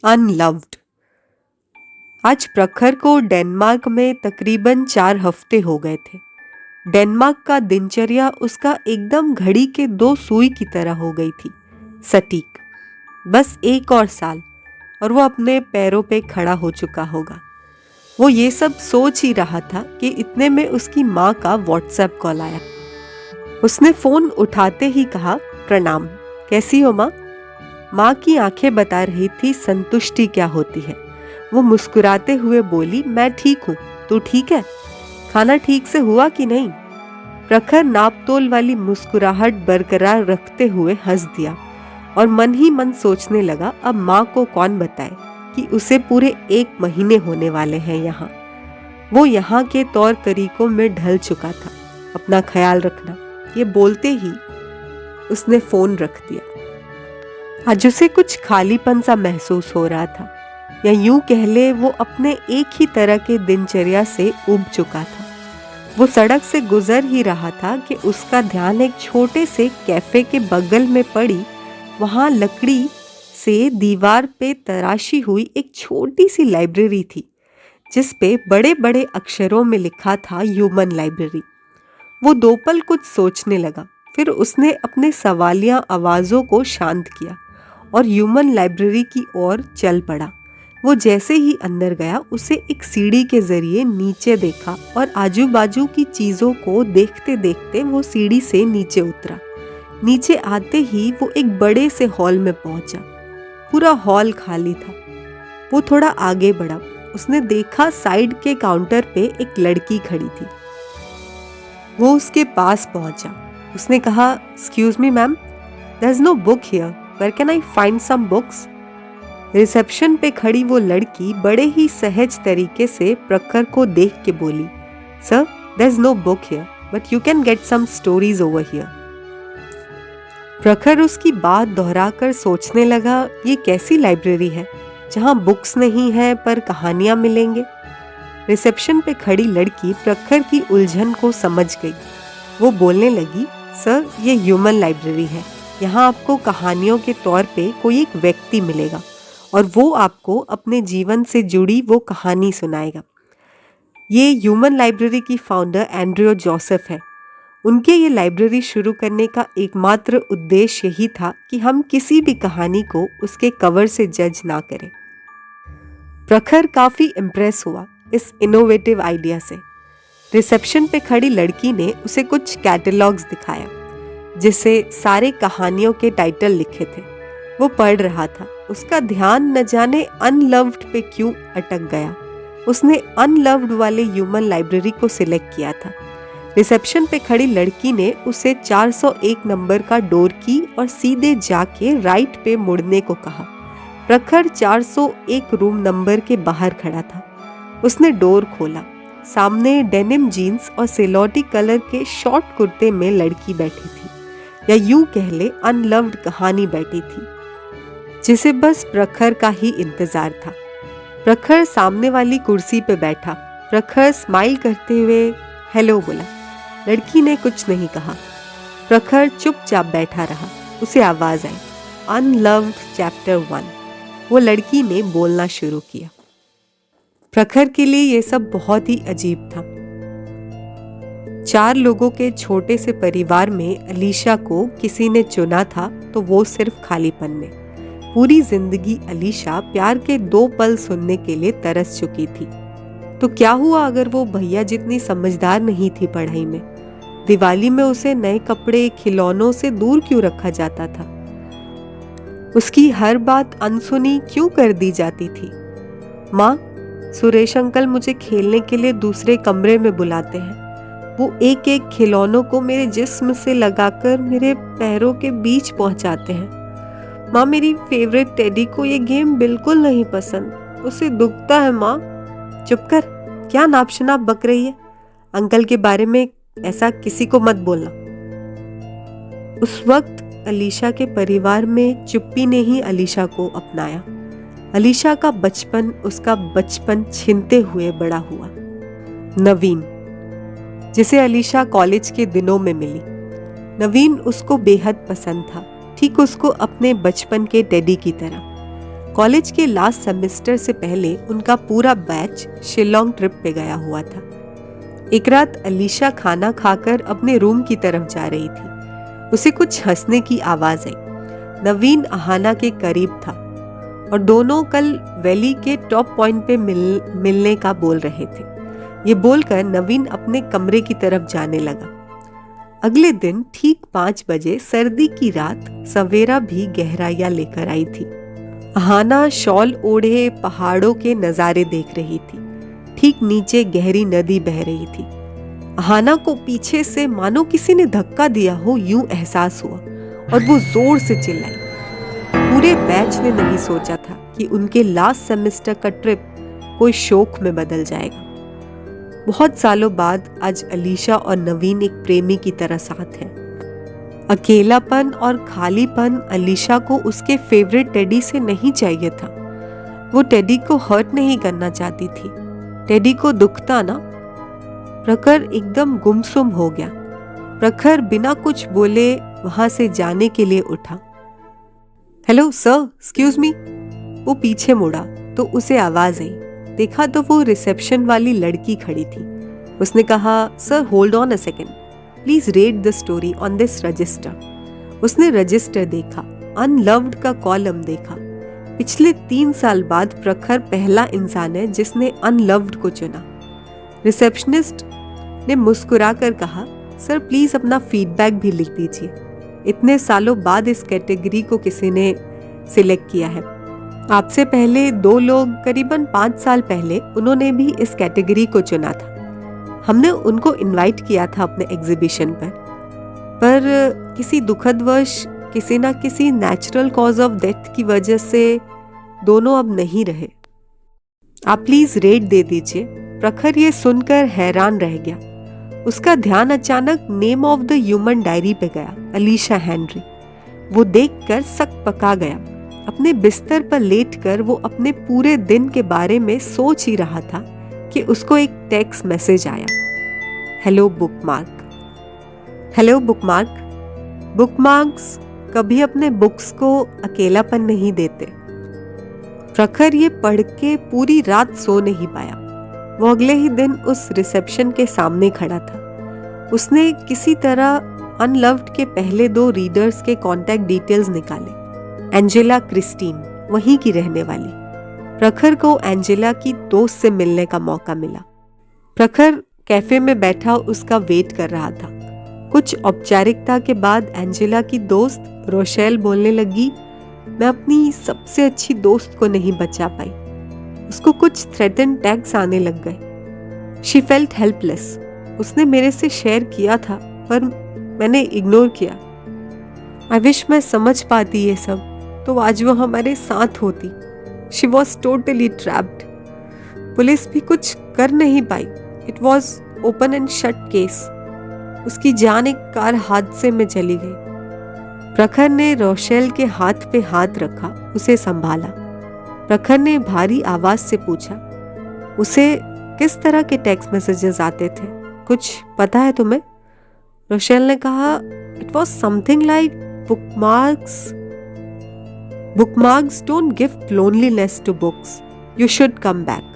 Unloved. आज प्रखर को डेनमार्क में तकरीबन 4 हफ्ते हो गए थे। डेनमार्क का दिनचर्या उसका एकदम घड़ी के 2 सुई की तरह हो गई थी, सटीक। बस एक और साल और वो अपने पैरों पे खड़ा हो चुका होगा। वो ये सब सोच ही रहा था कि इतने में उसकी माँ का व्हाट्सएप कॉल आया। उसने फोन उठाते ही कहा, प्रणाम, कैसी हो माँ? माँ की आंखें बता रही थी संतुष्टि क्या होती है। वो मुस्कुराते हुए बोली, मैं ठीक हूँ, तू ठीक है? खाना ठीक से हुआ कि नहीं? प्रखर नापतोल वाली मुस्कुराहट बरकरार रखते हुए हंस दिया और मन ही मन सोचने लगा, अब माँ को कौन बताए कि उसे पूरे 1 महीने होने वाले हैं यहाँ। वो यहाँ के तौर तरीकों में ढल चुका था। अपना ख्याल रखना, ये बोलते ही उसने फोन रख दिया। आज उसे कुछ खालीपन सा महसूस हो रहा था, या यूं कह ले वो अपने एक ही तरह के दिनचर्या से उब चुका था। वो सड़क से गुजर ही रहा था कि उसका ध्यान एक छोटे से कैफे के बगल में पड़ी वहां लकड़ी से दीवार पे तराशी हुई एक छोटी सी लाइब्रेरी थी, जिस पे बड़े बड़े अक्षरों में लिखा था ह्यूमन लाइब्रेरी। वो 2 पल कुछ सोचने लगा, फिर उसने अपने सवालिया आवाज़ों को शांत किया और ह्यूमन लाइब्रेरी की ओर चल पड़ा। वो जैसे ही अंदर गया, उसे एक सीढ़ी के जरिए नीचे देखा और आजू बाजू की चीज़ों को देखते देखते वो सीढ़ी से नीचे उतरा। नीचे आते ही वो एक बड़े से हॉल में पहुंचा। पूरा हॉल खाली था। वो थोड़ा आगे बढ़ा। उसने देखा साइड के काउंटर पे एक लड़की खड़ी थी। वो उसके पास पहुंचा। उसने कहा, excuse me ma'am, there is no book here, where can I find some books? Reception पे खड़ी वो लड़की बड़े ही सहज तरीके से प्रखर को देख के बोली, sir, there is no book here, but you can get some stories over here. Prakhar उसकी बात दोहराकर सोचने लगा, ये कैसी लाइब्रेरी है जहां बुक्स नहीं है पर कहानियां मिलेंगे? रिसेप्शन पे खड़ी लड़की प्रखर की उलझन को समझ गई। वो बोलने लगी, सर, ये ह्यूमन लाइब्रेरी है। यहाँ आपको कहानियों के तौर पे कोई एक व्यक्ति मिलेगा और वो आपको अपने जीवन से जुड़ी वो कहानी सुनाएगा। ये ह्यूमन लाइब्रेरी की फाउंडर एंड्रयू जोसेफ है। उनके ये लाइब्रेरी शुरू करने का एकमात्र उद्देश्य यही था कि हम किसी भी कहानी को उसके कवर से जज ना करें। प्रखर काफी इम्प्रेस हुआ इस इनोवेटिव आइडिया से। रिसेप्शन पे खड़ी लड़की ने उसे कुछ कैटलॉग्स दिखाया, जिसे सारे कहानियों के टाइटल लिखे थे। वो पढ़ रहा था। उसका ध्यान न जाने अनलव्ड पे क्यों अटक गया। उसने अनलव्ड वाले ह्यूमन लाइब्रेरी को सिलेक्ट किया था। रिसेप्शन पे खड़ी लड़की ने उसे 401 नंबर का डोर की और सीधे जाके राइट पे मुड़ने को कहा। प्रखर 401 रूम नंबर के बाहर खड़ा था। उसने डोर खोला। सामने डेनिम जीन्स और सिलोटी कलर के शॉर्ट कुर्ते में लड़की बैठी थी, या यूं कह ले अनलव्ड कहानी बैठी थी, जिसे बस प्रखर का ही इंतजार था। प्रखर सामने वाली कुर्सी पे बैठा। प्रखर स्माइल करते हुए हेलो बोला। लड़की ने कुछ नहीं कहा। प्रखर चुपचाप बैठा रहा। उसे आवाज आई, अनलव्ड चैप्टर 1। वो लड़की ने बोलना शुरू किया। प्रखर के लिए यह सब बहुत ही अजीब था। 4 लोगों के छोटे से परिवार में अलीशा को किसी ने चुना था, तो वो सिर्फ खालीपन में। पूरी जिंदगी अलीशा प्यार के 2 पल सुनने के लिए तरस चुकी थी। तो क्या हुआ अगर वो भैया जितनी समझदार नहीं थी पढ़ाई में? दिवाली में उसे नए कपड़े, खिलौनों से दूर क्यों रखा जाता था? उसकी हर बात अनसुनी क्यों कर दी जाती थी? माँ, सुरेश अंकल मुझे खेलने के लिए दूसरे कमरे में बुलाते हैं। वो एक एक खिलौनों को मेरे जिस्म से लगाकर मेरे पैरों के बीच पहुंचाते हैं। माँ, मेरी फेवरेट टेडी को ये गेम बिल्कुल नहीं पसंद, उसे दुखता है। माँ, चुप कर, क्या नापशनाप बक रही है? अंकल के बारे में ऐसा किसी को मत बोलना। उस वक्त अलीशा के परिवार में चुप्पी ने ही अलीशा को अपनाया। अलीशा का बचपन उसका बचपन छीनते हुए बड़ा हुआ। नवीन, जिसे अलीशा कॉलेज के दिनों में मिली। नवीन उसको बेहद पसंद था, ठीक उसको अपने बचपन के टेडी की तरह। कॉलेज के लास्ट सेमेस्टर से पहले उनका पूरा बैच शिलोंग ट्रिप पे गया हुआ था। एक रात अलीशा खाना खाकर अपने रूम की तरफ जा रही थी। उसे कुछ हंसने की आवाज आई। नवीन अहाना के करीब था और दोनों कल वैली के टॉप पॉइंट पे मिलने का बोल रहे थे। ये बोलकर नवीन अपने कमरे की तरफ जाने लगा। अगले दिन ठीक 5 बजे सर्दी की रात सवेरा भी गहराइयां लेकर आई थी। अहाना शॉल ओढ़े पहाड़ों के नजारे देख रही थी। ठीक नीचे गहरी नदी बह रही थी। अहाना को पीछे से मानो किसी ने धक्का दिया हो यूं एहसास हुआ और वो जोर से चिल्लाई। पूरे बैच ने नहीं सोचा था कि उनके लास्ट सेमेस्टर का ट्रिप कोई शोक में बदल जाएगा। बहुत सालों बाद आज अलीशा और नवीन एक प्रेमी की तरह साथ हैं। अकेलापन और खालीपन अलीशा को उसके फेवरेट टेडी से नहीं चाहिए था। वो टेडी को हर्ट नहीं करना चाहती थी। टेडी को दुखता ना। प्रखर एकदम गुमसुम हो गया। प्रखर बिना कुछ बोले वहां से जाने के लिए उठा। Hello sir, excuse me. वो पीछे मुड़ा तो उसे आवाज आई। देखा तो वो रिसेप्शन वाली लड़की खड़ी थी। उसने कहा, sir hold on a second, please read the story on this register. उसने रजिस्टर देखा, अनलव्ड का कॉलम देखा। पिछले 3 साल बाद प्रखर पहला इंसान है जिसने अनलव्ड को चुना। रिसेप्शनिस्ट ने मुस्कुराकर कहा, सर प्लीज अपना फीडबैक भी लिख दीजिए। इतने सालों बाद इस कैटेगरी को किसी ने सिलेक्ट किया है। आपसे पहले 2 लोग करीबन 5 साल पहले उन्होंने भी इस कैटेगरी को चुना था। हमने उनको इनवाइट किया था अपने एग्जीबिशन पर किसी दुखदवश किसी ना किसी नेचुरल कॉज ऑफ डेथ की वजह से दोनों अब नहीं रहे। आप प्लीज रेट दे दीजिए। प्रखर ये सुनकर हैरान रह गया। उसका ध्यान अचानक name of the human diary पे गया, अलीशा हेनरी। वो देखकर सक पका गया। अपने बिस्तर पर लेटकर वो अपने पूरे दिन के बारे में सोच ही रहा था कि उसको एक टेक्स्ट मैसेज आया। Hello bookmark. Hello bookmark. Bookmarks कभी अपने बुक्स को अकेलापन नहीं देते। प्रखर ये पढ़ के पूरी रात सो नहीं पाया। वो अगले ही दिन उस रिसेप्शन के सामने खड़ा था। उसने किसी तरह अनलव्ड के पहले 2 रीडर्स के कॉन्टैक्ट डिटेल्स निकाले। एंजेला क्रिस्टीन, वहीं की रहने वाली। प्रखर को एंजेला की दोस्त से मिलने का मौका मिला। प्रखर कैफे में बैठा उसका वेट कर रहा था। कुछ औपचारिकता के बाद एंजेला की दोस्त रोशेल बोलने लगी, मैं अपनी सबसे अच्छी दोस्त को नहीं बचा पाई। उसको कुछ थ्रेटन टैग्स आने लग गए। She felt helpless. उसने मेरे से शेयर किया था पर मैंने इग्नोर किया। आई विश मैं समझ पाती ये सब तो आज वो हमारे साथ होती। She was totally trapped. Police भी कुछ कर नहीं पाई। It was open and shut case. उसकी जान एक कार हादसे में चली गई। प्रखर ने रोशेल के हाथ पे हाथ रखा, उसे संभाला। प्रखर ने भारी आवाज से पूछा, उसे किस तरह के टेक्स्ट मैसेजेस आते थे, कुछ पता है तुम्हें? रोशेल ने कहा, it was something like bookmarks. Bookmarks don't give loneliness to books. You should come back.